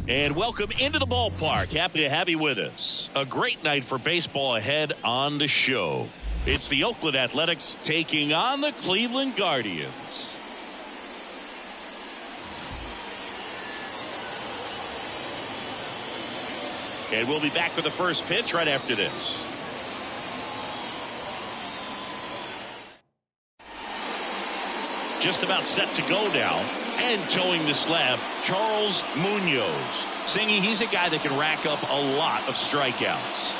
And welcome into the ballpark. Happy to have you with us. A great night for baseball ahead on the show. It's the Oakland Athletics taking on the Cleveland Guardians. And we'll be back with the first pitch right after this. Just about set to go now. And towing the slab, Charles Munoz. Singy, he's a guy that can rack up a lot of strikeouts.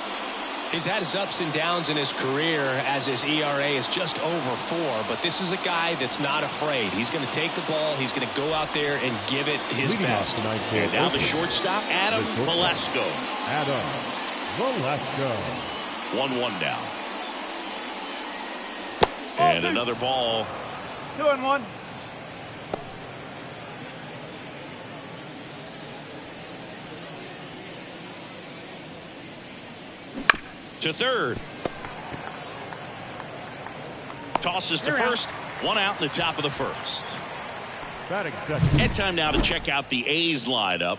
He's had his ups and downs in his career as his ERA is just over 4. But this is a guy that's not afraid. He's going to take the ball. He's going to go out there and give it his best. And now the shortstop, Adam Velasco. Adam Velasco. 1-1 now. And another ball. 2-1. To third. Tosses to first. 1 out in the top of the first. And time now to check out the A's lineup.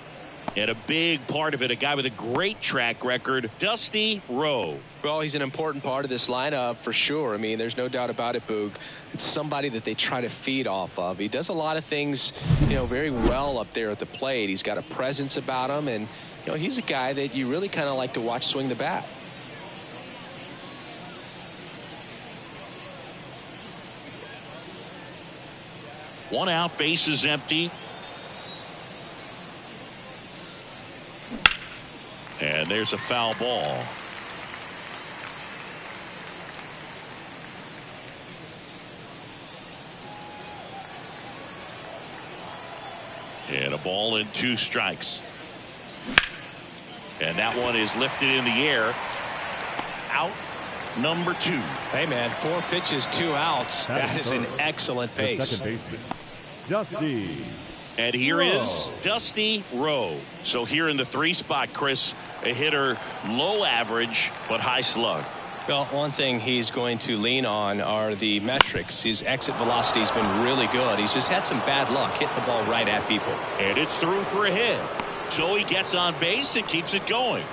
And a big part of it, a guy with a great track record, Dusty Rowe. Well, he's an important part of this lineup for sure. I mean, there's no doubt about it, Boog. It's somebody that they try to feed off of. He does a lot of things, very well up there at the plate. He's got a presence about him, and, he's a guy that you really kind of like to watch swing the bat. One out, bases empty. And there's a foul ball. And a ball and 2 strikes. And that one is lifted in the air. Out number 2. Hey, man, 4 pitches, 2 outs. That is an excellent pace. Second baseman, Dusty. And here is Dusty Rowe. So here in the 3 spot, Chris, a hitter low average but high slug. Well, one thing he's going to lean on are the metrics. His exit velocity has been really good. He's just had some bad luck hitting the ball right at people. And it's through for a hit. So he gets on base and keeps it going.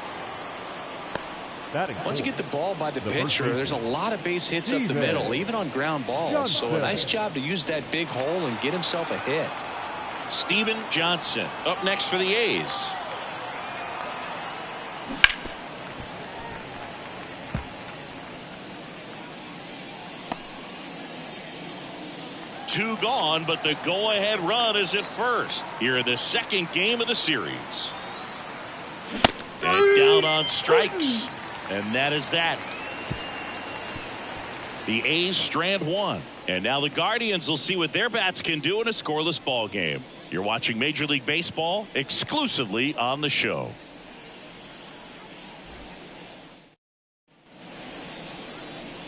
Once you get the ball by the pitcher, there's a lot of base hits up the middle, even on ground balls. So a nice job to use that big hole and get himself a hit. Steven Johnson up next for the A's. Two gone, but the go-ahead run is at first here in the second game of the series. And down on strikes. And that is that. The A's strand 1. And now the Guardians will see what their bats can do in a scoreless ball game. You're watching Major League Baseball exclusively on the show.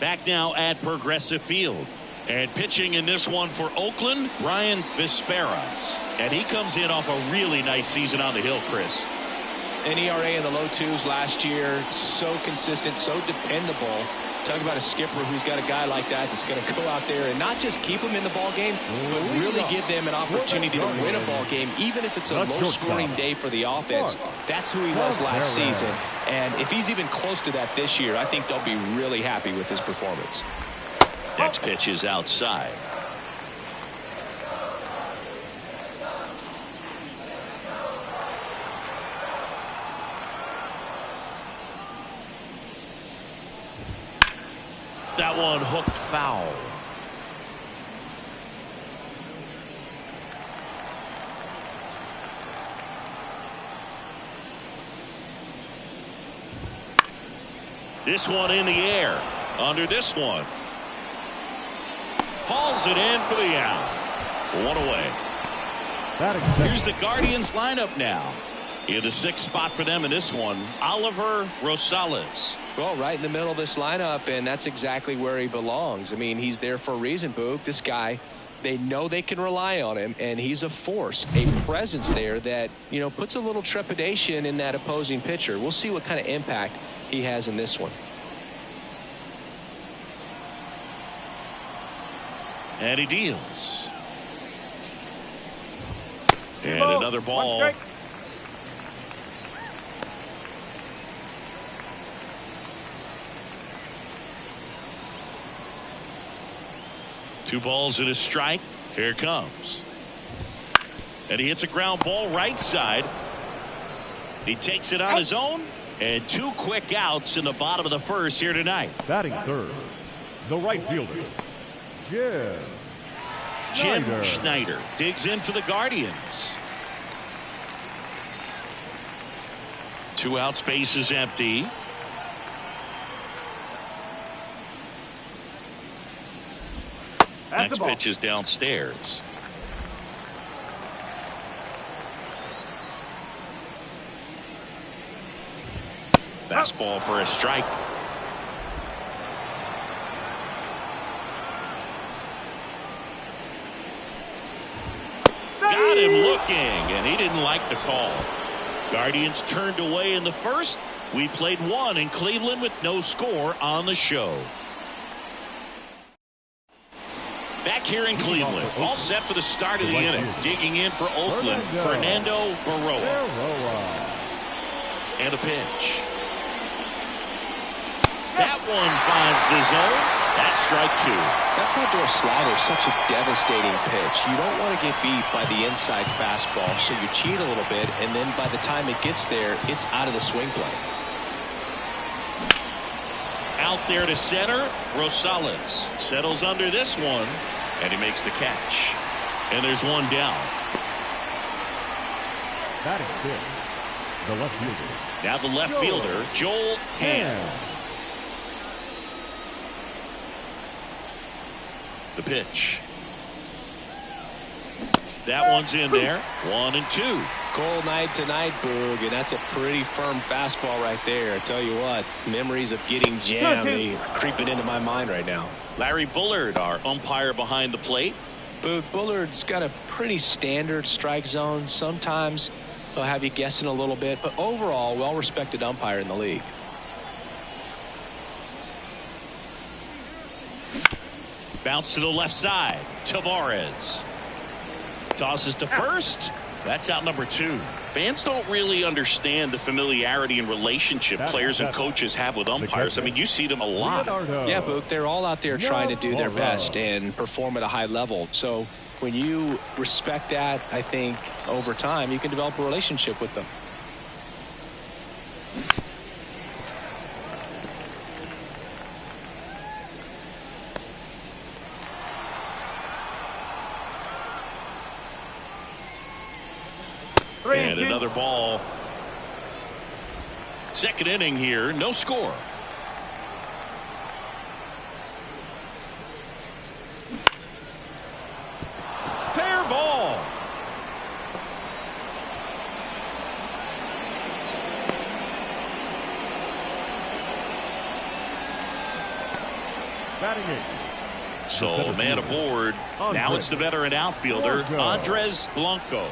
Back now at Progressive Field. And pitching in this one for Oakland, Brian Vizqueras. And he comes in off a really nice season on the hill, Chris. An ERA in the low 2s last year. So consistent, so dependable. Talk about a skipper who's got a guy like that that's going to go out there and not just keep them in the ball game, but really give them an opportunity to win a ball game, even if it's a low-scoring day for the offense. That's who he was last season. And if he's even close to that this year, I think they'll be really happy with his performance. Next pitch is outside. That one hooked foul. This one in the air. Under this one. Hauls it in for the out. 1 away. Here's the Guardians lineup now. In the 6th spot for them in this one, Oliver Rosales. Well, right in the middle of this lineup, and that's exactly where he belongs. I mean, he's there for a reason, Boog. This guy, they know they can rely on him, and he's a force, a presence there that, puts a little trepidation in that opposing pitcher. We'll see what kind of impact he has in this one. And he deals. And another ball. 2 balls and a strike. Here it comes. And he hits a ground ball right side. He takes it on his own. And 2 quick outs in the bottom of the first here tonight. Batting third, the right fielder, Jim Schneider digs in for the Guardians. 2 outs, base is empty. Next pitch is downstairs. Fastball for a strike. Got him looking, and he didn't like the call. Guardians turned away in the first. We played 1 in Cleveland with no score on the show. Back here in Cleveland, all set for the start of the inning. Digging in for Oakland, Fernando Baroa. And a pitch. That one finds the zone. That's strike 2. That front door slider is such a devastating pitch. You don't want to get beat by the inside fastball, so you cheat a little bit, and then by the time it gets there, it's out of the swing plane. Out there to center, Rosales settles under this one, and he makes the catch. And there's 1 down. batting fifth, the left fielder. Now the left fielder, Joel Hand. The pitch. That one's in there. 1-2. Cold night tonight, Boog, and that's a pretty firm fastball right there. I tell you what, memories of getting jammed, they are creeping into my mind right now. Larry Bullard, our umpire behind the plate. Boog, Bullard's got a pretty standard strike zone. Sometimes he'll have you guessing a little bit, but overall, well-respected umpire in the league. Bounce to the left side. Tavares tosses to first. That's out number 2. Fans don't really understand the familiarity and relationship players and coaches have with umpires. I mean, you see them a lot. Yeah, Boog, they're all out there trying to do their best and perform at a high level. So when you respect that, I think over time you can develop a relationship with them. And another ball. Second inning here, no score. Fair ball. Batting eighth. So man aboard. Now it's the veteran outfielder, Andres Blanco.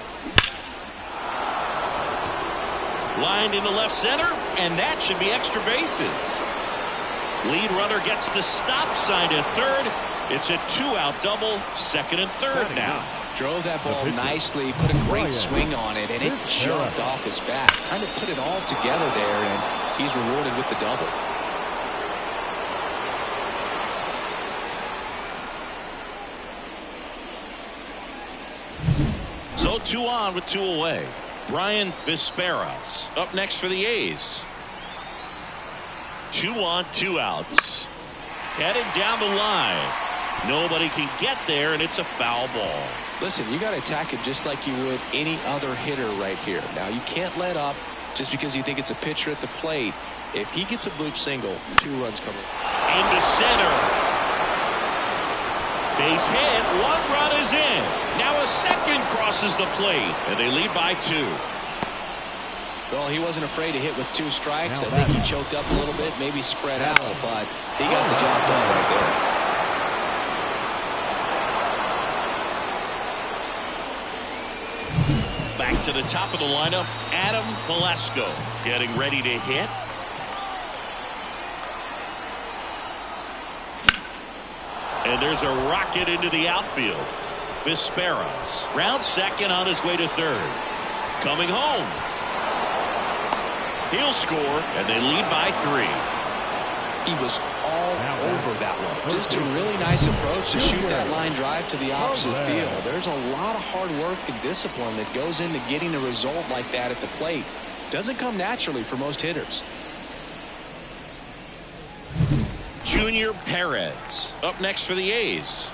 Lined into left center, and that should be extra bases. Lead runner gets the stop sign at third. It's a 2-out double, second and third now. Drove that ball nicely, put a great swing on it, and it jumped off his bat. Trying to put it all together there, and he's rewarded with the double. So 2 on with 2 away. Brian Vizqueras up next for the A's. 2 on, 2 outs. Headed down the line. Nobody can get there, and it's a foul ball. Listen, you got to attack it just like you would any other hitter right here. Now, you can't let up just because you think it's a pitcher at the plate. If he gets a bloop single, 2 runs coming. Into center. Base hit, 1 run is in. Now a second crosses the plate, and they lead by 2. Well, he wasn't afraid to hit with 2 strikes. I think he choked up a little bit, maybe spread out, but he got the job done right there. Back to the top of the lineup, Adam Velasco getting ready to hit. And there's a rocket into the outfield. Vizqueras round second on his way to third. Coming home. He'll score, and they lead by 3. He was all over that one. Just a really nice approach to shoot that line drive to the opposite field. There's a lot of hard work and discipline that goes into getting a result like that at the plate. Doesn't come naturally for most hitters. Junior Perez up next for the A's.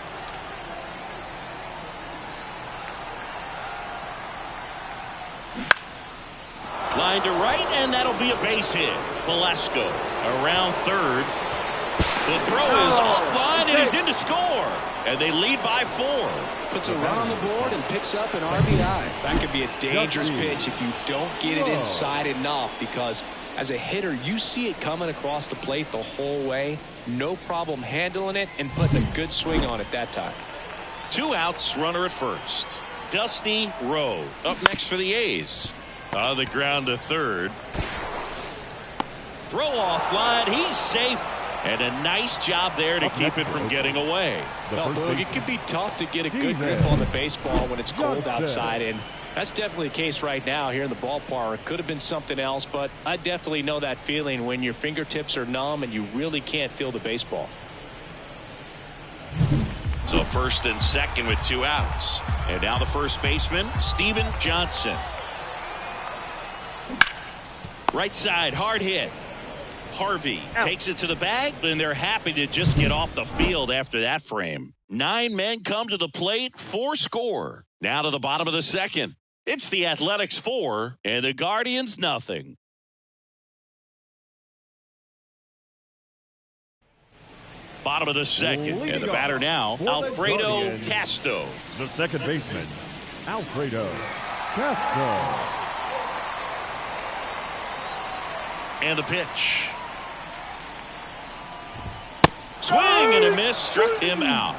Line to right, and that'll be a base hit. Velasco around third. The throw is offline, and he's in to score. And they lead by 4. Puts a run on the board and picks up an RBI. That could be a dangerous pitch if you don't get it inside enough, because as a hitter, you see it coming across the plate the whole way. No problem handling it and putting a good swing on it that time. 2 outs, runner at first. Dusty Rowe up next for the A's. On the ground to third. Throw off line. He's safe. And a nice job there to keep it from getting away. Well, Boog, it can be tough to get a good grip on the baseball when it's cold outside. And that's definitely the case right now here in the ballpark. Could have been something else, but I definitely know that feeling when your fingertips are numb and you really can't feel the baseball. So first and second with 2 outs. And now the first baseman, Steven Johnson. Right side, hard hit. Harvey takes it to the bag, and they're happy to just get off the field after that frame. 9 men come to the plate, 4 score. Now to the bottom of the second. It's the Athletics 4 and the Guardians nothing. Bottom of the second, and the batter now, Alfredo Castro. The second baseman, Alfredo Castro. And the pitch. Swing and a miss, struck him out.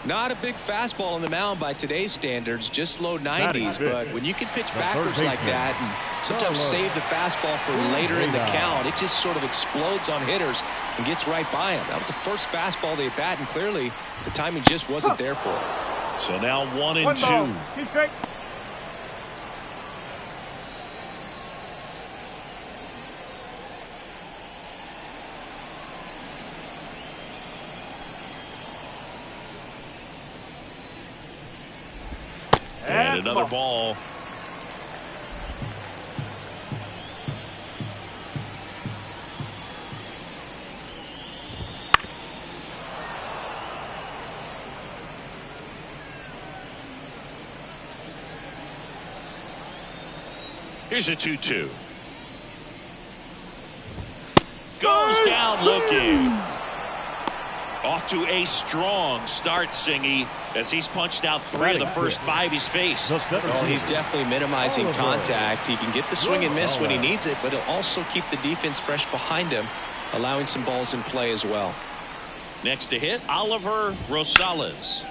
Not a big fastball on the mound by today's standards, just low 90s, but when you can pitch backwards like that and sometimes save the fastball for later in the count, it just sort of explodes on hitters and gets right by him. That was the first fastball they bat, and clearly the timing just wasn't there for him. So now 1-2. He's straight. And another ball. Here's a 2-2. Goes down looking. Off to a strong start, Singy, as he's punched out 3 of the first 5 he's faced. Well, he's definitely minimizing contact. He can get the swing and miss when he needs it, but he'll also keep the defense fresh behind him, allowing some balls in play as well. Next to hit, Oliver Rosales.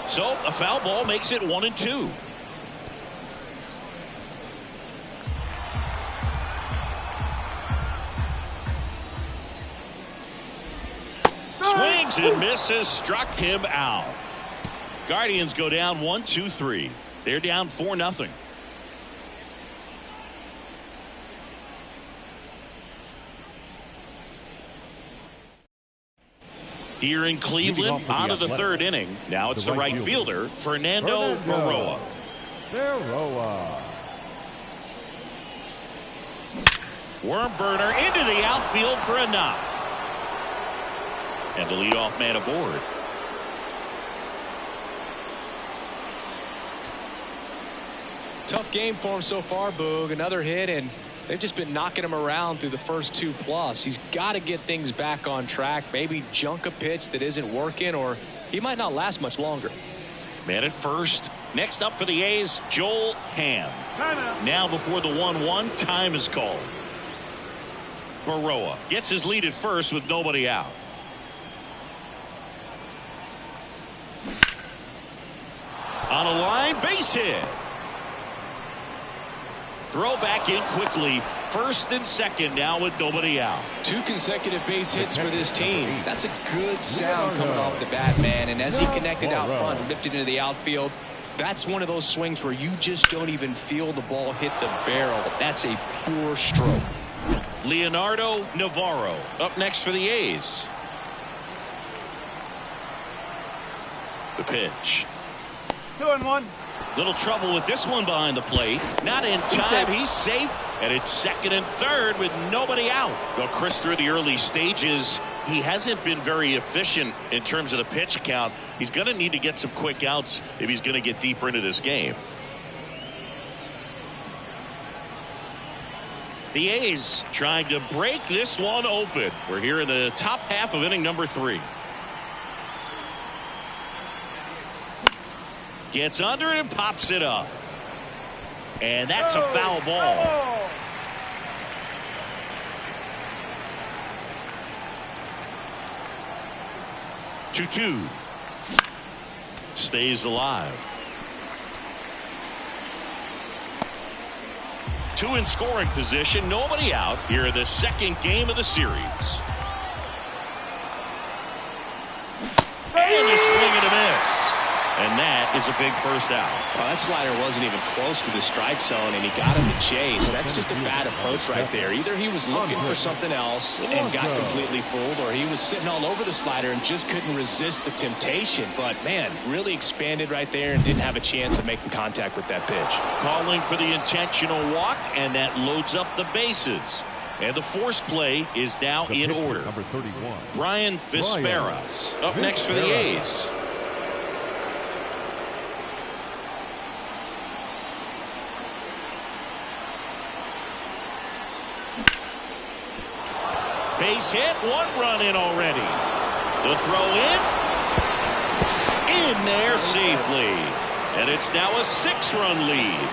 So a foul ball makes it 1-2. Swings and misses, struck him out. Guardians go down 1-2-3. They're down 4-0. Here in Cleveland, on to the third inning. Now it's the right fielder, Fernando Berroa. Worm burner into the outfield for a knock. And the leadoff man aboard. Tough game for him so far, Boog. Another hit, and they've just been knocking him around through the first 2+. He's got to get things back on track. Maybe junk a pitch that isn't working, or he might not last much longer. Man at first. Next up for the A's, Joel Ham. Now before the 1-1, time is called. Berroa gets his lead at first with nobody out. On a line, base hit. Throw back in quickly. First and second now with nobody out. 2 consecutive base hits for this team. That's a good sound coming off the bat, man. And as he connected out front and ripped it into the outfield, that's one of those swings where you just don't even feel the ball hit the barrel. That's a pure stroke. Leonardo Navarro up next for the A's. The pitch. 2-1. Little trouble with this one behind the plate. Not in time. He's safe. And it's second and third with nobody out. Well, Chris, through the early stages, he hasn't been very efficient in terms of the pitch count. He's going to need to get some quick outs if he's going to get deeper into this game. The A's trying to break this one open. We're here in the top half of inning number 3. Gets under it and pops it up. And that's a foul ball. 2-2. Stays alive. 2 in scoring position. Nobody out here in the second game of the series. And a swing and a miss. And that is a big first out. Well, that slider wasn't even close to the strike zone, and he got him to chase. That's just a bad approach right there. Either he was looking for something else and got completely fooled, or he was sitting all over the slider and just couldn't resist the temptation. But, man, really expanded right there and didn't have a chance of making contact with that pitch. Calling for the intentional walk, and that loads up the bases. And the force play is now in order. Number 31. Brian Vizqueras up next for the A's. Base hit, 1 run in already. The throw in there safely. And it's now a 6-run lead.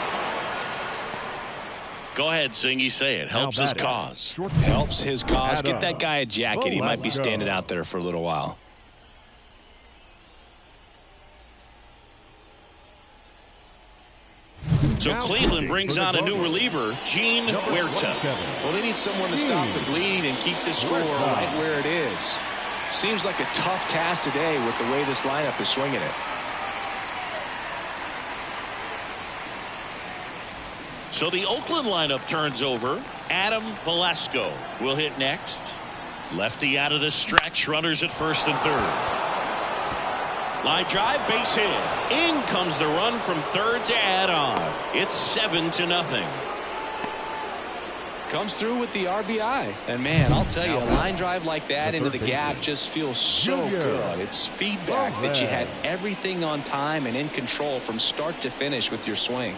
Go ahead, Singy, say it. Helps his cause. Helps his cause. Get that guy a jacket. He might be standing out there for a little while. So Cleveland brings on a new reliever, Gene Huerta. Well, they need someone to stop the bleed and keep the score right where it is. Seems like a tough task today with the way this lineup is swinging it. So the Oakland lineup turns over. Adam Velasco will hit next. Lefty out of the stretch. Runners at first and third. Line drive, base hit. In comes the run from third to add on. It's 7-0. Comes through with the RBI. And, man, I'll tell you, a line drive like that into the gap just feels so good. It's feedback that you had everything on time and in control from start to finish with your swing.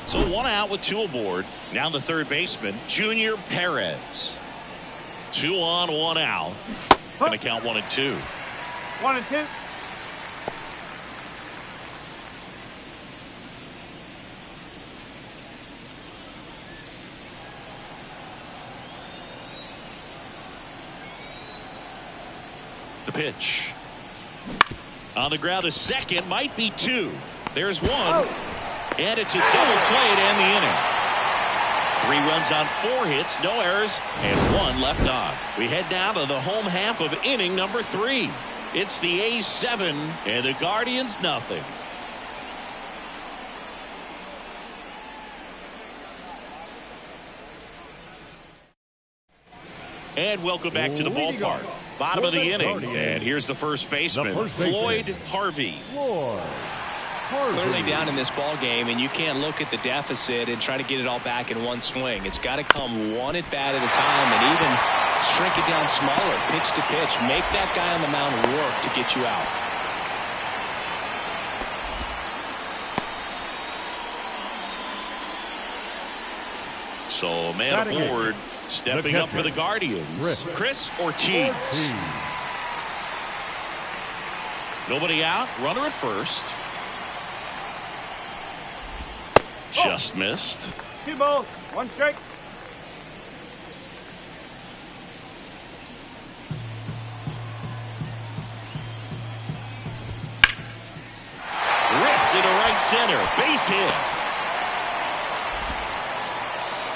So 1 out with 2 aboard. Now the third baseman, Junior Perez. 2 on, 1 out. Going to count 1 and 2. 1 and 2. The pitch. On the ground, a second, might be 2. There's 1. And it's a double play to end the inning. 3 runs on 4 hits, no errors, and 1 left on. We head down to the home half of inning number 3. It's the A's 7 and the Guardians nothing. And welcome back to the ballpark. Bottom of the inning. And here's the first baseman, Floyd Harvey. Clearly down in this ball game, and you can't look at the deficit and try to get it all back in one swing. It's got to come 1 at bat at a time, and even shrink it down smaller, pitch to pitch. Make that guy on the mound work to get you out. So man aboard, stepping up for the Guardians, Chris Ortiz. Nobody out, runner at first. Just missed. 2 balls, 1 strike. Ripped into right center, base hit.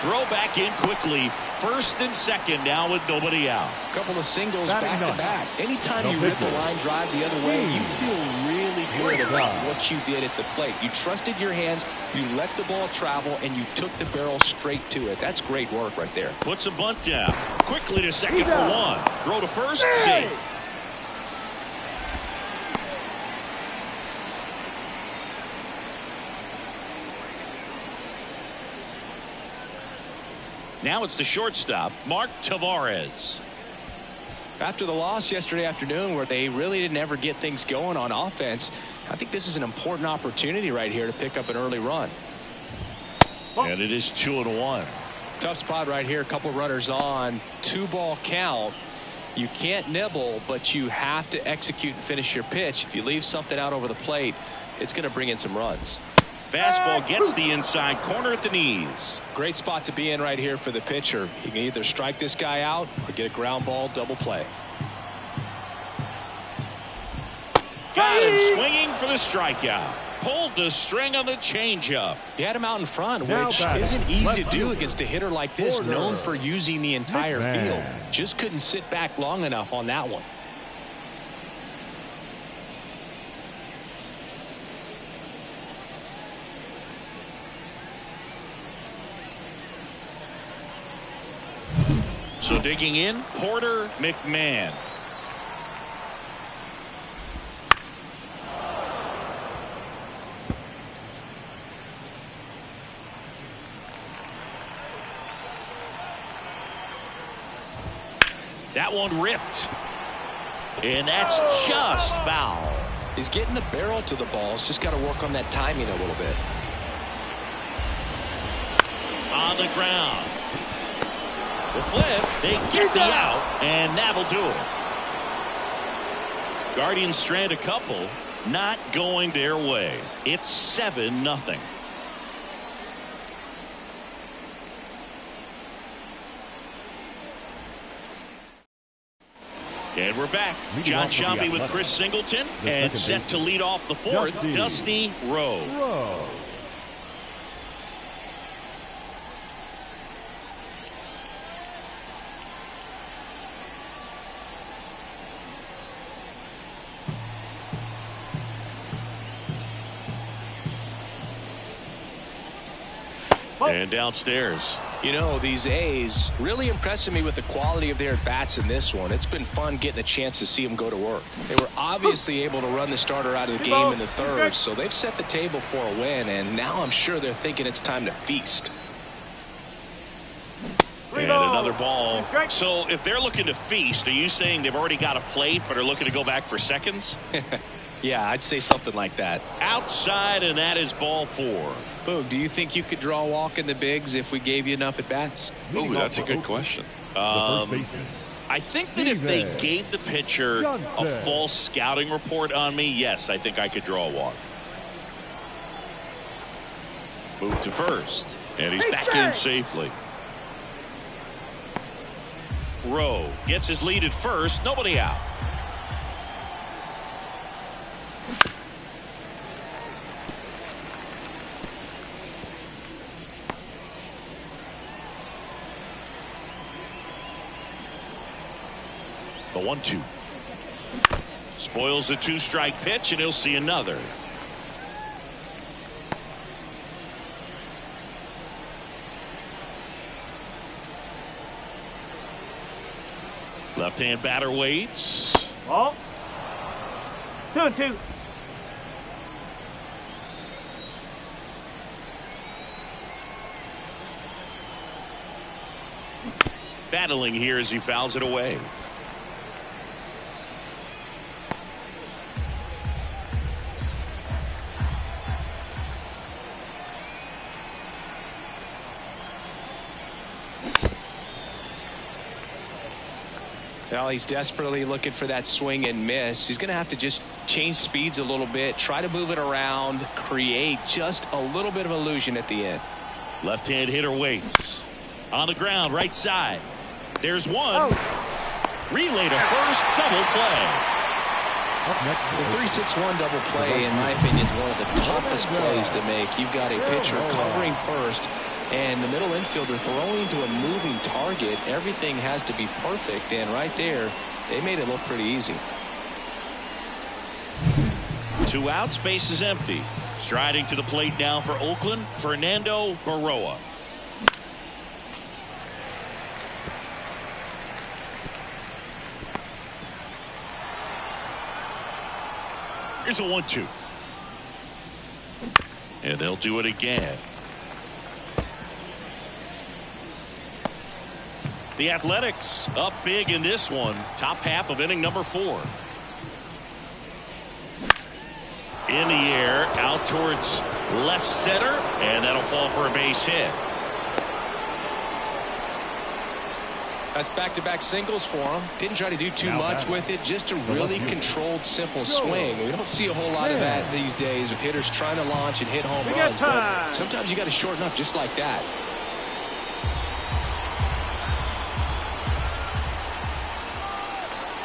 Throw back in quickly first and second now with nobody out. A couple of singles back to back. Anytime you rip the line drive the other way, you feel really good about what you did at the plate. You trusted your hands, you let the ball travel, and you took the barrel straight to it. That's great work right there. Puts a bunt down. Quickly to second for one. Throw to first, safe. Now it's the shortstop, Mark Tavares. After the loss yesterday afternoon where they really didn't ever get things going on offense, I think this is an important opportunity right here to pick up an early run. And it is 2-1. Tough spot right here. A couple runners on. 2-ball count. You can't nibble, but you have to execute and finish your pitch. If you leave something out over the plate, it's going to bring in some runs. Fastball gets the inside corner at the knees. Great spot to be in right here for the pitcher. He can either strike this guy out or get a ground ball double play. Got him swinging for the strikeout. Pulled the string on the changeup. He had him out in front, which isn't easy to do against a hitter like this, known for using the entire field. Just couldn't sit back long enough on that one. So digging in, Porter McMahon. That one ripped. And that's just foul. He's getting the barrel to the ball. He's just got to work on that timing a little bit. On the ground. The flip, they get the out, and that'll do it. Guardians strand a couple, not going their way. It's 7-0. And we're back. John Sciambi with Chris Singleton, and set to lead off the fourth, Dusty Rhodes. And downstairs. You know, these A's really impressing me with the quality of their at-bats in this one. It's been fun getting a chance to see them go to work. They were obviously able to run the starter out of the game in the third, so they've set the table for a win, and now I'm sure they're thinking it's time to feast. And another ball. So if they're looking to feast, are you saying they've already got a plate but are looking to go back for seconds? Yeah, I'd say something like that. Outside, and that is ball 4. Boog, do you think you could draw a walk in the bigs if we gave you enough at-bats? Oh, that's a good question. I think that if they gave the pitcher a false scouting report on me, yes, I think I could draw a walk. Move to first, and he's back in safely. Rowe gets his lead at first, nobody out. The 1-2. Spoils the 2-strike pitch, and he'll see another. Left-hand batter waits. Ball. 2-2. Battling here as he fouls it away. Well, he's desperately looking for that swing and miss. He's going to have to just change speeds a little bit, try to move it around, create just a little bit of illusion at the end. Left-hand hitter waits. On the ground, right side. There's one. Relay to first, double play. The 3-6-1 double play, in my opinion, is one of the toughest plays to make. You've got a pitcher covering first, And the middle infielder throwing to a moving target, everything has to be perfect. And right there, they made it look pretty easy. 2 outs, base is empty. Striding to the plate now for Oakland, Fernando Baroa. Here's a 1-2. And they'll do it again. The Athletics up big in this one. Top half of inning number 4. In the air, out towards left center, and that'll fall for a base hit. That's back-to-back singles for him. Didn't try to do too much with it. Just a really controlled, simple swing. We don't see a whole lot of that these days with hitters trying to launch and hit home runs. But sometimes you got to shorten up just like that.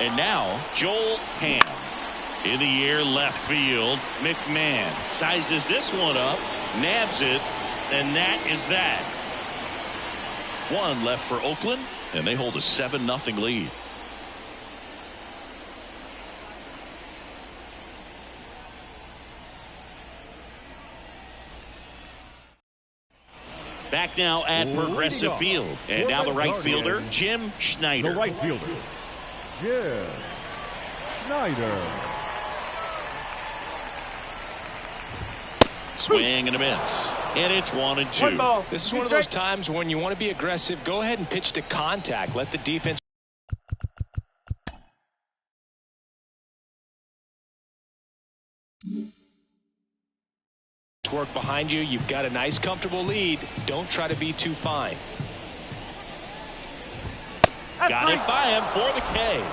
And now, Joel Ham. In the air, left field. McMahon sizes this one up, nabs it, and that is that. 1 left for Oakland, and they hold a 7-0 lead. Back now at Progressive Field. And now the right fielder, Jim Schneider. The right fielder, Jim Schneider. Swing and a miss. And it's 1-2. This is one of those times when you want to be aggressive. Go ahead and pitch to contact. Let the defense work behind you. You've got a nice, comfortable lead. Don't try to be too fine. Got it by him for the K.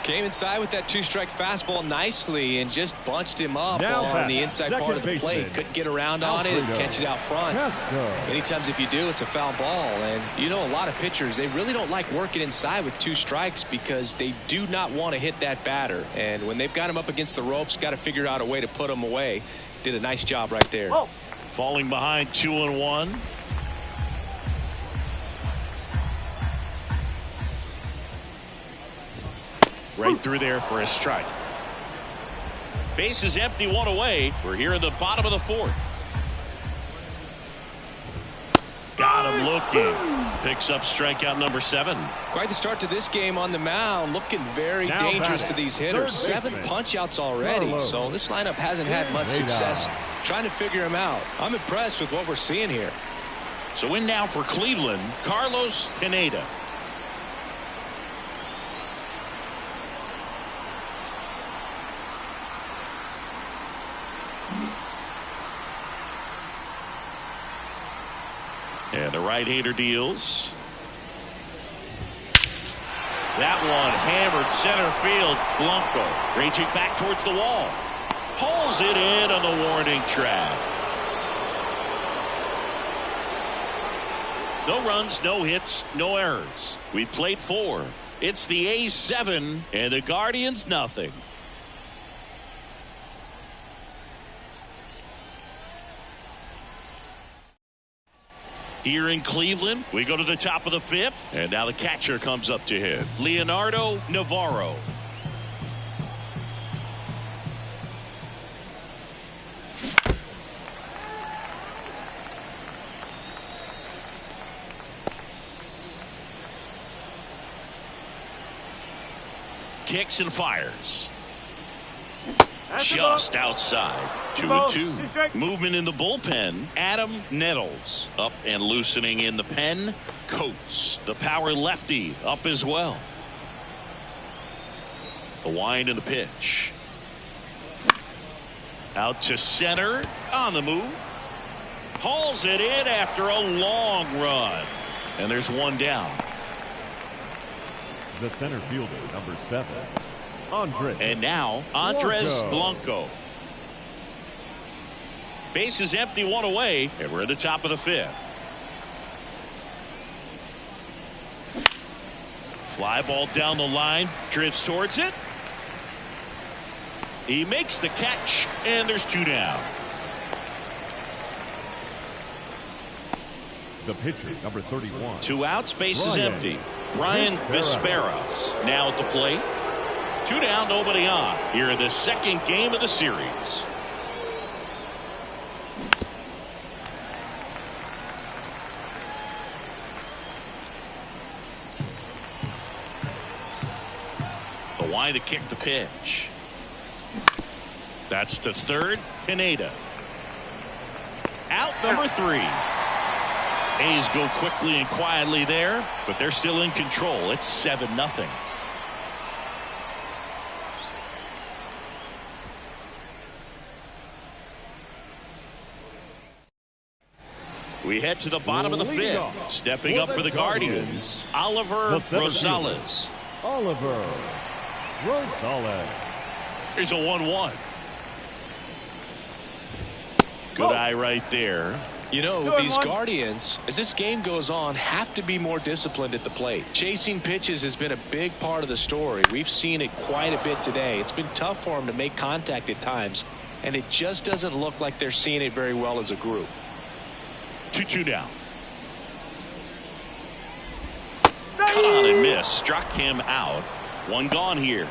Came inside with that 2-strike fastball nicely and just bunched him up on the inside part of the plate. Couldn't get around on it and catch it out front. Many times if you do, it's a foul ball. And you know, a lot of pitchers, they really don't like working inside with 2 strikes because they do not want to hit that batter. And when they've got him up against the ropes, got to figure out a way to put him away. Did a nice job right there. Falling behind 2-1. Right through there for a strike. Base is empty, 1 away. We're here in the bottom of the 4th. Got him looking. Picks up strikeout number 7. Quite the start to this game on the mound. Looking very dangerous to these hitters. 7 punch-outs already. So this lineup hasn't had much success trying to figure him out. I'm impressed with what we're seeing here. So in now for Cleveland, Carlos Pineda. And the right-hander deals. That one hammered center field. Blanco raging back towards the wall. Pulls it in on the warning track. No runs, no hits, no errors. We played 4. It's the A's 7 and the Guardians nothing. Here in Cleveland, we go to the top of the 5th, and now the catcher comes up to hit. Leonardo Navarro. Kicks and fires. Just outside. 2-2. Movement in the bullpen. Adam Nettles up and loosening in the pen. Coates, the power lefty, up as well. The wind and the pitch. Out to center. On the move. Hauls it in after a long run. And there's 1 down. The center fielder, number 7. Andres. And now, Andres Blanco. Base is empty, 1 away, and we're at the top of the 5th. Fly ball down the line, drifts towards it. He makes the catch, and there's 2 down. The pitcher, number 31. 2 outs, base is empty. Brian Vizqueras now at the plate. 2 down, nobody on. Here in the second game of the series. The wide to kick the pitch. That's to third. Pineda. Out number 3. A's go quickly and quietly there, but they're still in control. It's 7-0. We head to the bottom of the 5th. Stepping up for the Guardians, Oliver Rosales. Oliver Rosales. Here's a 1-1. Good eye right there. You know, these Guardians, as this game goes on, have to be more disciplined at the plate. Chasing pitches has been a big part of the story. We've seen it quite a bit today. It's been tough for them to make contact at times, and it just doesn't look like they're seeing it very well as a group. 2-2 down. Cut on and miss. Struck him out. 1 gone here.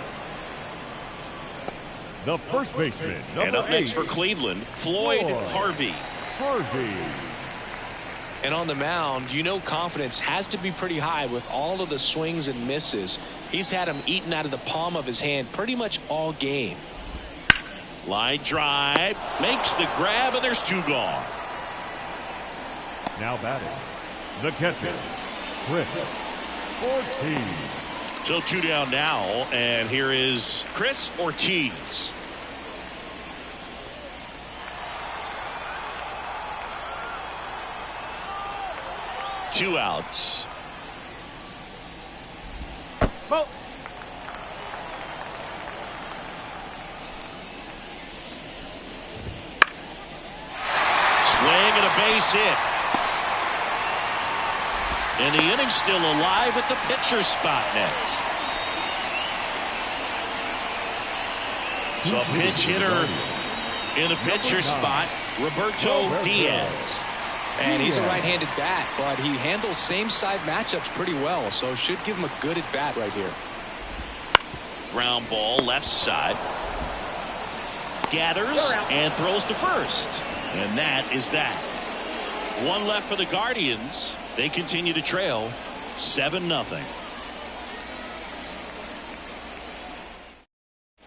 The first baseman, and up next for Cleveland, Floyd Harvey. And on the mound, you know, confidence has to be pretty high with all of the swings and misses. He's had them eaten out of the palm of his hand pretty much all game. Line drive, makes the grab, and there's 2 gone. Now batting, the catcher, Chris Ortiz. So 2 down now, and here is Chris Ortiz. Two outs. Oh. Swing and a base hit. And the inning's still alive at the pitcher's spot next. So a pinch hitter in the pitcher's spot, Roberto Diaz. And he's a right-handed bat, but he handles same-side matchups pretty well, so should give him a good at-bat right here. Ground ball left side. Gathers and throws to first. And that is that. 1 left for the Guardians. They continue to trail 7-0.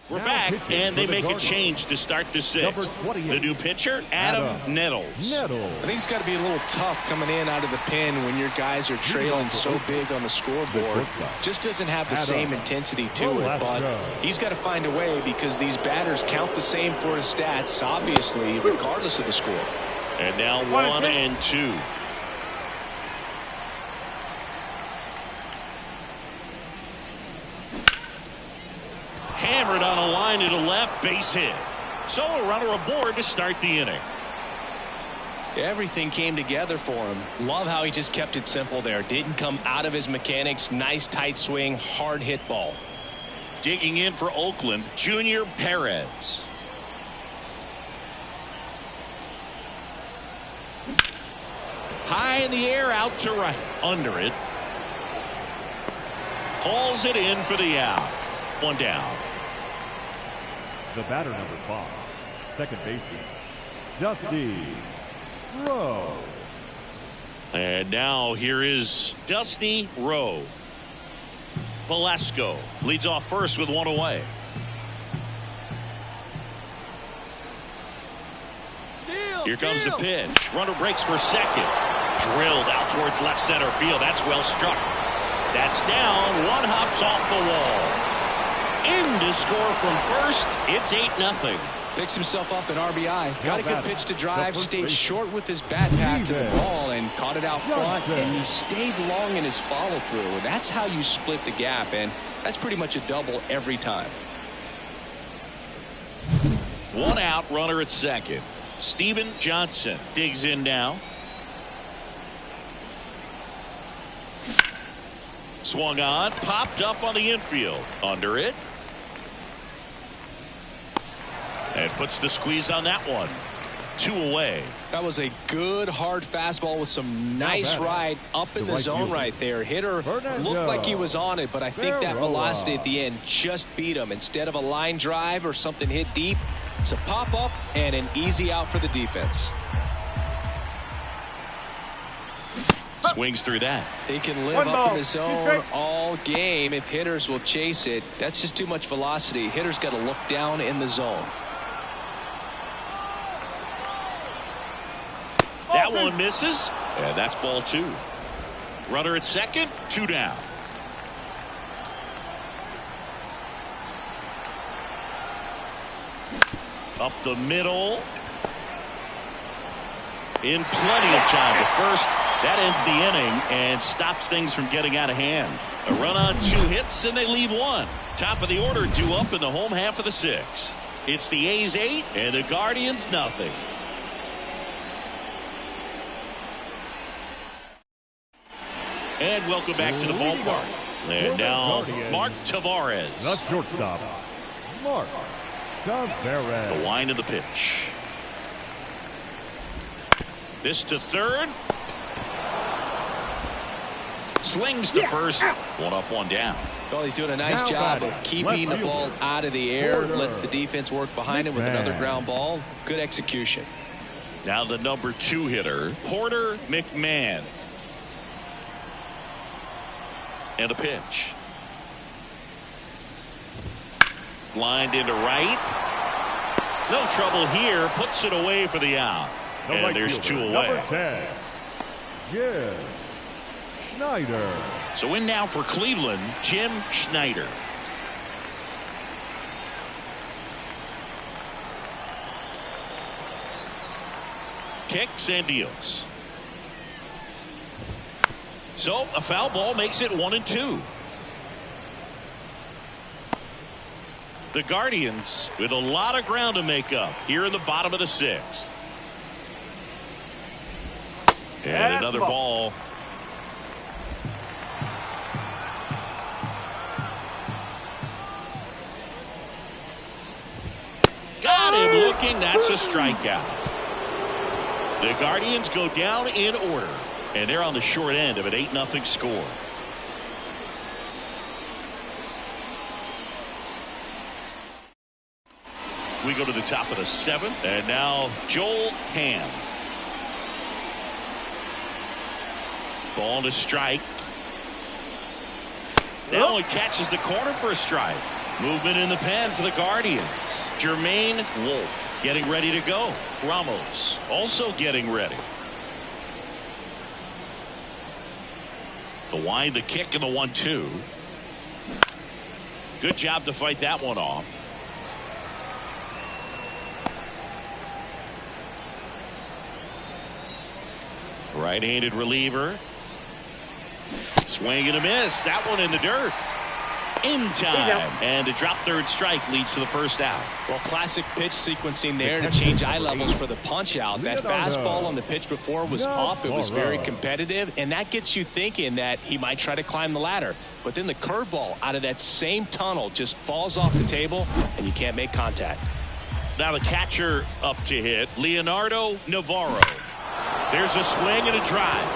We're back, and they make a change to start the 6th. The new pitcher, Adam Nettles. I think it's got to be a little tough coming in out of the pen when your guys are trailing so big on the scoreboard. Just doesn't have the same intensity to it, but he's got to find a way because these batters count the same for his stats, obviously, regardless of the score. And now 1 and 2. Hammered on a line to the left, base hit. So a runner aboard to start the inning. Everything came together for him. Love how he just kept it simple there. Didn't come out of his mechanics. Nice tight swing, hard hit ball. Digging in for Oakland, Junior Perez. High in the air, out to right. Under it. Hauls it in for the out. 1 down. The batter, number 5, second baseman, Dusty Rowe. And now here is Dusty Rowe. Velasco leads off first with 1 away. Here comes the pitch. Runner breaks for second. Drilled out towards left center field. That's well struck. That's down. 1 hops off the wall. In to score from first. It's 8-0. Picks himself up an RBI. Got a good pitch to drive. Stayed short with his bat path to the ball and caught it out front. And he stayed long in his follow through. That's how you split the gap. And that's pretty much a double every time. 1 out, runner at second. Steven Johnson digs in now. Swung on, popped up on the infield. Under it. And puts the squeeze on that one. 2 away. That was a good, hard fastball with some nice ride up in the zone right there. Hitter looked like he was on it, but I think that velocity at the end just beat him. Instead of a line drive or something hit deep, it's a pop-up and an easy out for the defense. Swings through that. He can live up in the zone all game if hitters will chase it. That's just too much velocity. Hitters got to look down in the zone. That one misses, and that's ball 2. Runner at second, 2 down. Up the middle. In plenty of time. The first, that ends the inning and stops things from getting out of hand. A run on 2 hits, and they leave 1. Top of the order due up in the home half of the 6th. It's the A's 8 and the Guardians nothing. And welcome back to the ballpark. And now, Mark Tavares. The shortstop, Mark Tavares. The wind of the pitch. This to third. Slings to first. 1 up, 1 down. Well, he's doing a nice job of keeping the ball out of the air. Lets the defense work behind him with another ground ball. Good execution. Now the number 2 hitter, Porter McMahon. And a pitch. Lined into right. No trouble here. Puts it away for the out. And there's 2 away. Number 10, Jim Schneider. So in now for Cleveland, Jim Schneider. Kicks and deals. So a foul ball makes it 1-2. The Guardians with a lot of ground to make up here in the bottom of the 6th. And another ball. Got him looking. That's a strikeout. The Guardians go down in order. And they're on the short end of an 8-0 score. We go to the top of the 7th. And now Joel Ham. Ball to strike. That one catches the corner for a strike. Movement in the pen for the Guardians. Jermaine Wolf getting ready to go. Ramos also getting ready. The wind, the kick, and the 1-2. Good job to fight that one off. Right-handed reliever. Swing and a miss. That one in the dirt. In time. And a drop third strike leads to the first out. Well, classic pitch sequencing there to change eye levels for the punch out. That fastball on the pitch before was up. It was very competitive, and that gets you thinking that he might try to climb the ladder. But then the curveball out of that same tunnel just falls off the table, and you can't make contact. Now the catcher up to hit, Leonardo Navarro. There's a swing and a drive.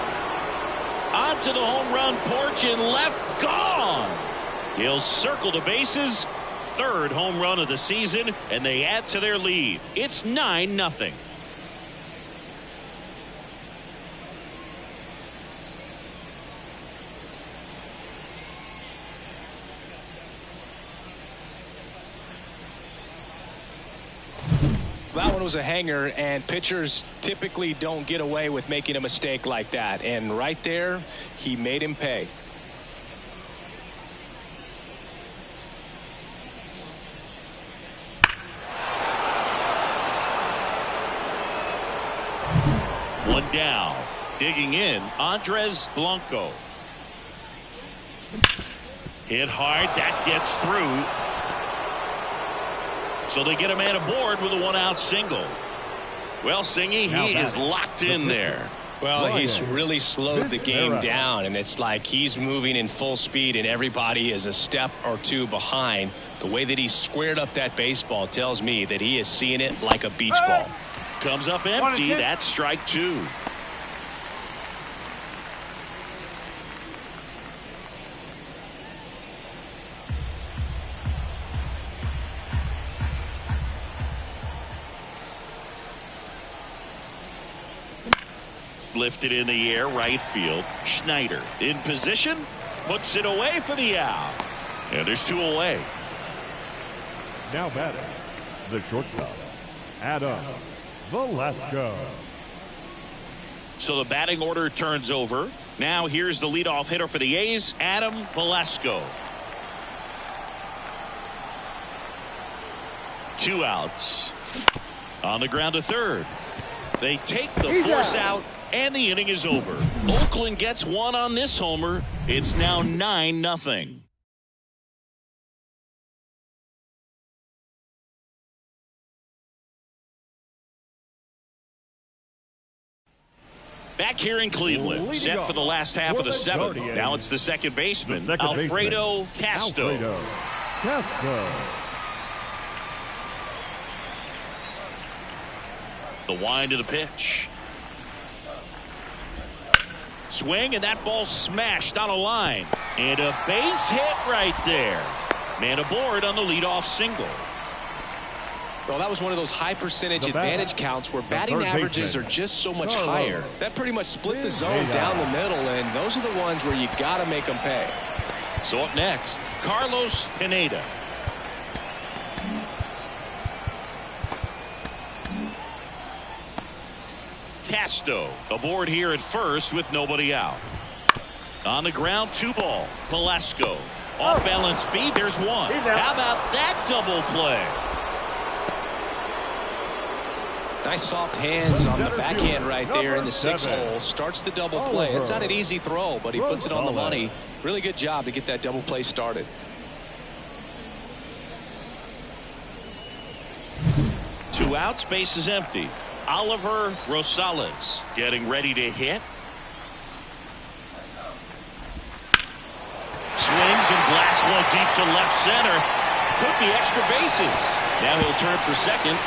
Onto the home run porch and left, gone. He'll circle the bases. 3rd home run of the season, and they add to their lead. It's 9-0. That one was a hanger, and pitchers typically don't get away with making a mistake like that. And right there, he made him pay. One down. Digging in, Andres Blanco. Hit hard. That gets through. So they get a man aboard with a 1-out single. Well, Singy, he is locked in there. Well, he's really slowed the game down, and it's like he's moving in full speed, and everybody is a step or 2 behind. The way that he squared up that baseball tells me that he is seeing it like a beach ball. comes up empty. That's strike two. Lifted in the air, right field. Schneider in position, puts it away for the out. And there's two away. Now batting, the shortstop, Adam Velasco. So the batting order turns over. Now here's the leadoff hitter for the A's, Adam Velasco. Two outs. On the ground to third. They take the force out, and the inning is over. Oakland gets one on this homer. It's now 9-0. Back here in Cleveland, set for the last half of the seventh. Now it's the second baseman, Alfredo Castro. The wind of the pitch. Swing, and that ball smashed on a line. And a base hit right there. Man aboard on the leadoff single. Well, that was one of those high percentage advantage counts where batting averages are just so much higher. That pretty much split the zone down the middle, and those are the ones where you got to make them pay. So up next, Carlos Pineda. Castro aboard here at first with nobody out. On the ground, 2-ball. Velasco. Off balance feed. There's one. How about that double play? Nice soft hands on the backhand right there in the 6th hole. Starts the double play. It's not an easy throw, but he puts it on the money. Really good job to get that double play started. Two outs, base is empty. Oliver Rosales getting ready to hit. Swings and blasts one deep to left center. Could be extra bases. Now he'll turn for second.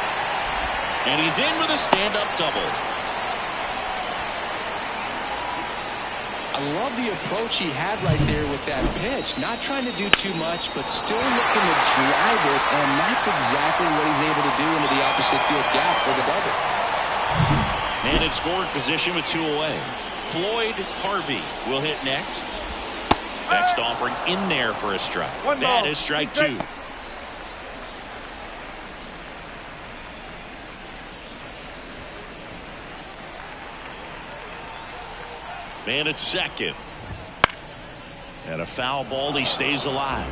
And he's in with a stand-up double. I love the approach he had right there with that pitch. Not trying to do too much, but still looking to drive it, and that's exactly what he's able to do into the opposite field gap for the double. And in scoring position with two away. Floyd Harvey will hit next. Next offering in there for a strike. That is strike two. Man at second. And a foul ball. He stays alive.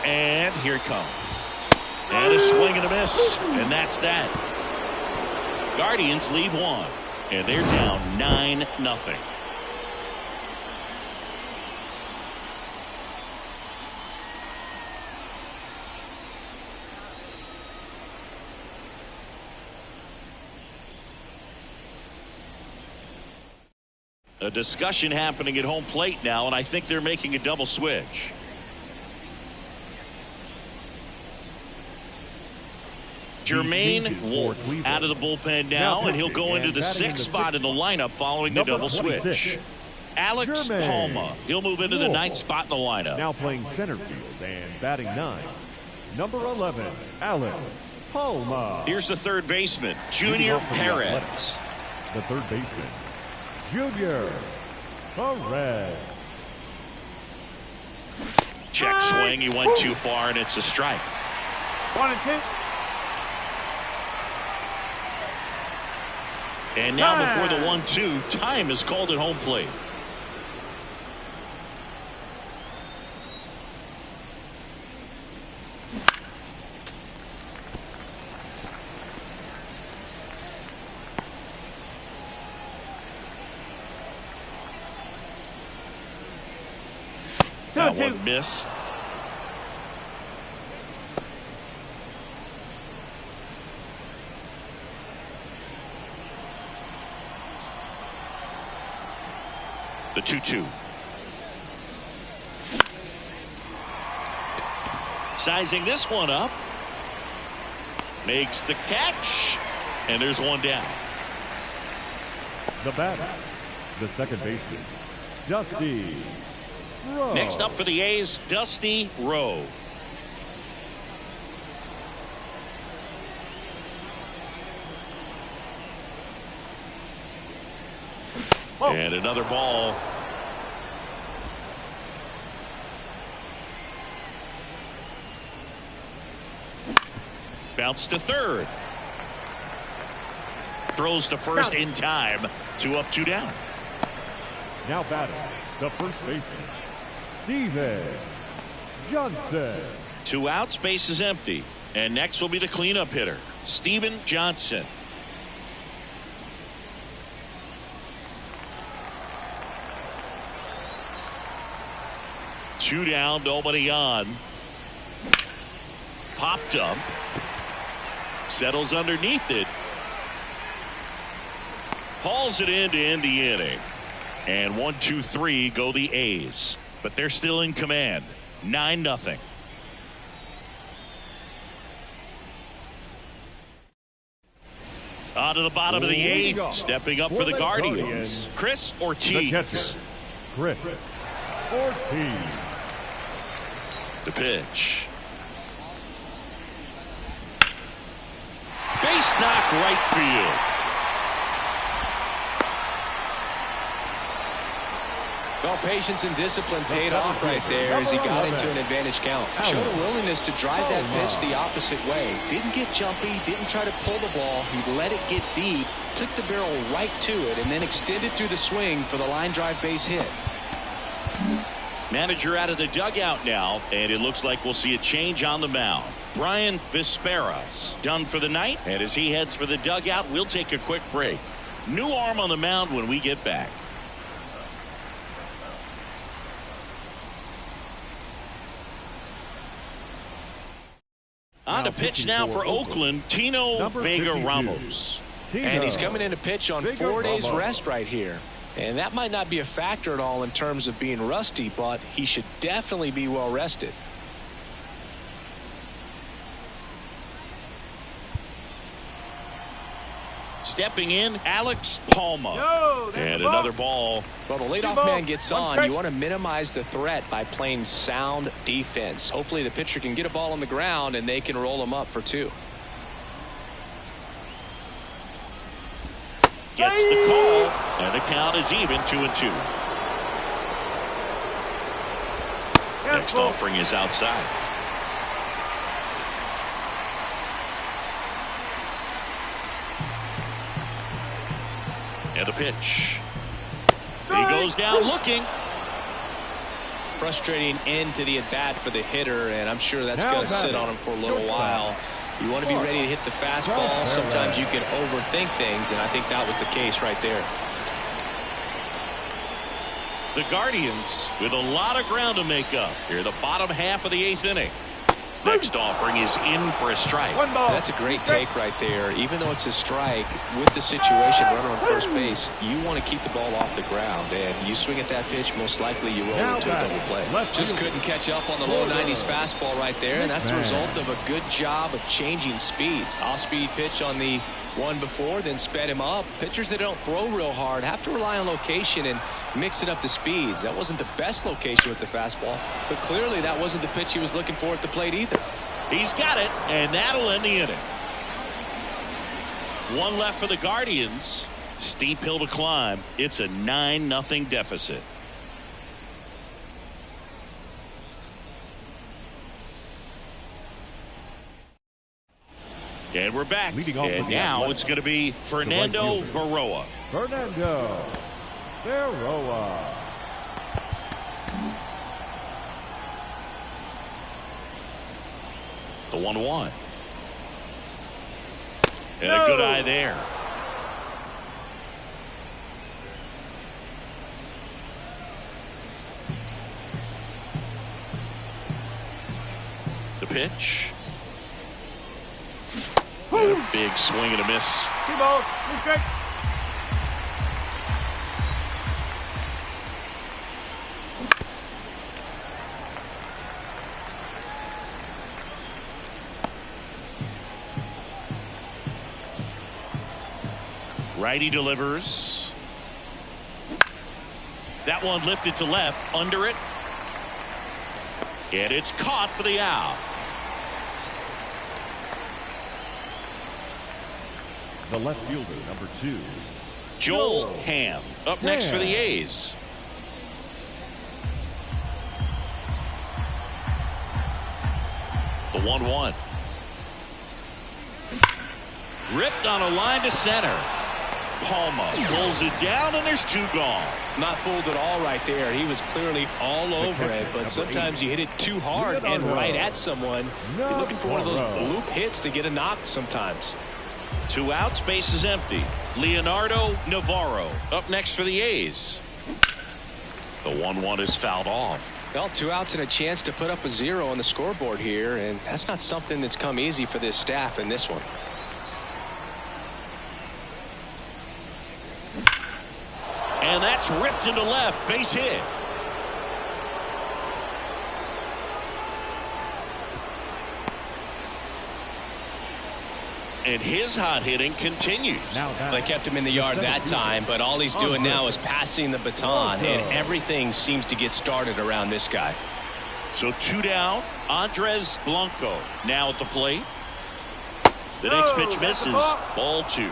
And here it comes. And a swing and a miss. And that's that. Guardians lead one. And they're down 9-0. A discussion happening at home plate now, and I think they're making a double switch. Jermaine Wolf out of the bullpen now, and he'll go into the 6th spot in the lineup following the double switch. Alex Palma, he'll move into the 9th spot in the lineup. Now playing center field and batting 9, number 11, Alex Palma. Here's the third baseman, Junior Perez. The third baseman, Junior Perez. Check swing, he went too far, and it's a strike. 1-2. And now before the 1-2, time is called at home plate. That one missed. The 2-2. Sizing this one up. Makes the catch. And there's one down. The batter, the second baseman, Dusty Rowe. Next up for the A's, Dusty Rowe. And another ball. Bounce to third. Throws to first in time. 2 up, 2 down. Now batting, the first baseman, Steven Johnson. 2 outs, base is empty. And next will be the cleanup hitter, Steven Johnson. Two down, nobody on. Popped up. Settles underneath it. Hauls it in to end the inning. And 1, 2, 3 go the A's. But they're still in command. 9-0. On to the bottom of the 8th. Stepping up for the Guardians. Chris Ortiz. The catcher, Chris Ortiz. The pitch. Base knock right field. Well, patience and discipline paid off right there as he got into an advantage count. Showed a willingness to drive that pitch the opposite way. Didn't get jumpy, didn't try to pull the ball. He let it get deep, took the barrel right to it, and then extended through the swing for the line drive base hit. Manager out of the dugout now, and it looks like we'll see a change on the mound. Brian Vespera's done for the night, and as he heads for the dugout, we'll take a quick break. New arm on the mound when we get back. On to pitch now for Oakland, Tino Vega Ramos. And he's coming in to pitch on 4 days rest right here. And that might not be a factor at all in terms of being rusty, but he should definitely be well rested. Stepping in, Alex Palma. And another ball. Well, the leadoff man gets on. You want to minimize the threat by playing sound defense. Hopefully the pitcher can get a ball on the ground and they can roll him up for 2. Gets the call, and the count is even, 2-2. Next offering is outside. And a pitch. He goes down looking. Frustrating end to the at-bat for the hitter, and I'm sure that's going to sit on him for a little while. You want to be ready to hit the fastball. Sometimes you can overthink things, and I think that was the case right there. The Guardians with a lot of ground to make up here, the bottom half of the 8th inning. Next offering is in for a strike. That's a great take right there. Even though it's a strike, with the situation runner on first base, you want to keep the ball off the ground. And you swing at that pitch, most likely you roll into a double play. Just couldn't catch up on the low 90s fastball right there. And that's a result of a good job of changing speeds. Off-speed pitch on the one before, then sped him up. Pitchers that don't throw real hard have to rely on location and mix it up to speeds. That wasn't the best location with the fastball, but clearly that wasn't the pitch he was looking for at the plate either. He's got it, and that'll end the inning. 1 left for the Guardians. Steep hill to climb. It's a 9-0 deficit. And we're back. And now it's going to be Fernando Berroa. Fernando Berroa. The 1-1. And a good eye there. The pitch. And a big swing and a miss. 2 balls. 2 strikes. Righty delivers. That one lifted to left, under it. And it's caught for the out. The left fielder, number 2. Joel Ham up next for the A's. The 1-1. Ripped on a line to center. Palma pulls it down, and there's 2 gone. Not fooled at all right there. He was clearly all over it, but sometimes you hit it too hard and right at someone. You're looking for one of those bloop hits to get a knock sometimes. 2 outs, base is empty. Leonardo Navarro up next for the A's. The 1-1 is fouled off. Well, 2 outs and a chance to put up a 0 on the scoreboard here, and that's not something that's come easy for this staff in this one. And that's ripped into left, base hit. And his hot hitting continues. They kept him in the yard that time, but all he's doing now is passing the baton, and everything seems to get started around this guy. So 2 down. Andres Blanco now at the plate. The next pitch misses. Ball 2.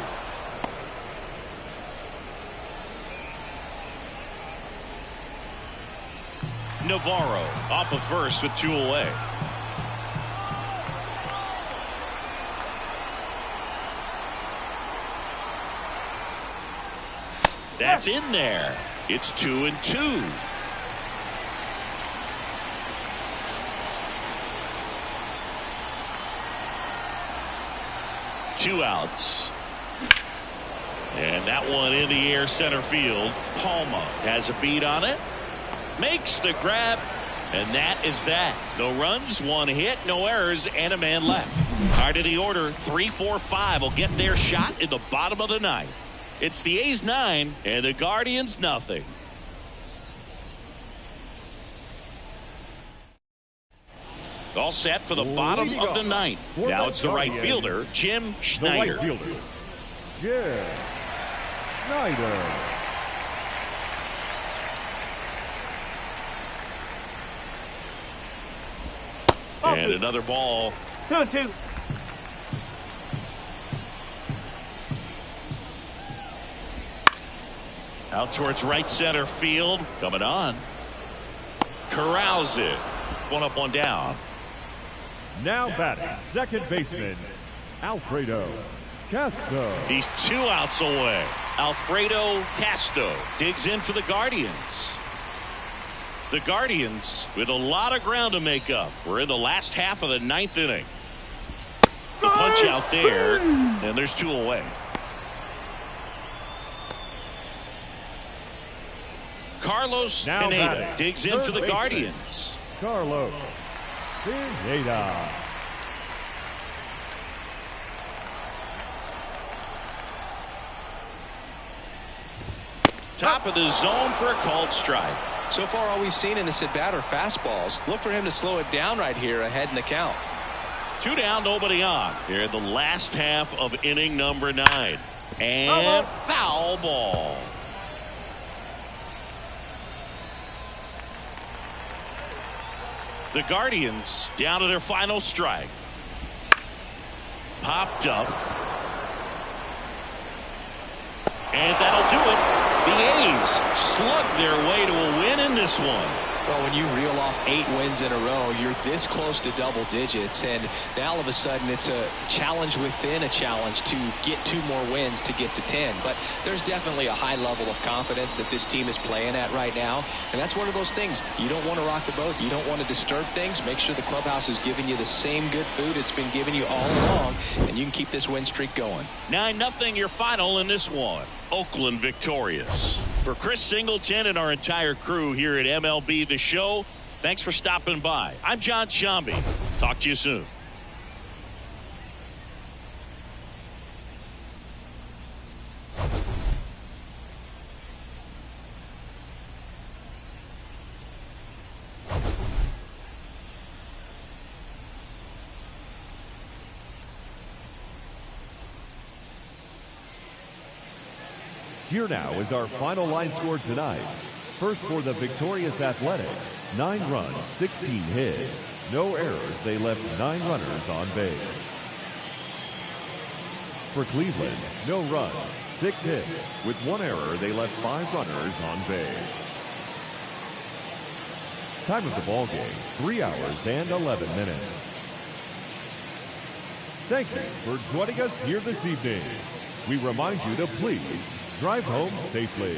Navarro off of first with 2 away. That's in there. It's 2-2. Two outs. And that one in the air center field. Palma has a beat on it. Makes the grab. And that is that. No runs, 1 hit, no errors, and a man left. Hard of the order, 3, 4, 5 will get their shot in the bottom of the 9th. It's the A's 9 and the Guardians nothing. All set for the bottom of the 9th. Now it's the right fielder, Jim Schneider. The right fielder, Jim Schneider. And another ball. 2-2. Out towards right center field. Coming on. Corrals it. 1 up, 1 down. Now batting, second baseman, Alfredo Castro. He's 2 outs away. Alfredo Castro digs in for the Guardians. The Guardians with a lot of ground to make up. We're in the last half of the 9th inning. The punch out there, and there's 2 away. Carlos Pineda digs in for the Guardians. Carlos Pineda. Top of the zone for a called strike. So far, all we've seen in this at bat are fastballs. Look for him to slow it down right here ahead in the count. 2 down, nobody on. Here in the last half of inning number 9. And foul ball. The Guardians down to their final strike. Popped up. And that'll do it. The A's slug their way to a win in this one. Well, when you reel off 8 wins in a row, you're this close to double digits, and now all of a sudden it's a challenge within a challenge to get 2 more wins to get to 10. But there's definitely a high level of confidence that this team is playing at right now, and that's one of those things. You don't want to rock the boat. You don't want to disturb things. Make sure the clubhouse is giving you the same good food it's been giving you all along, and you can keep this win streak going. 9-0 your final in this one. Oakland victorious. For Chris Singleton and our entire crew here at MLB The Show, thanks for stopping by. I'm John Shambi. Talk to you soon. Here now is our final line score tonight. First for the victorious Athletics, 9 runs, 16 hits. No errors, they left 9 runners on base. For Cleveland, no runs, 6 hits. With 1 error, they left 5 runners on base. Time of the ball game, 3 hours and 11 minutes. Thank you for joining us here this evening. We remind you to please drive home safely.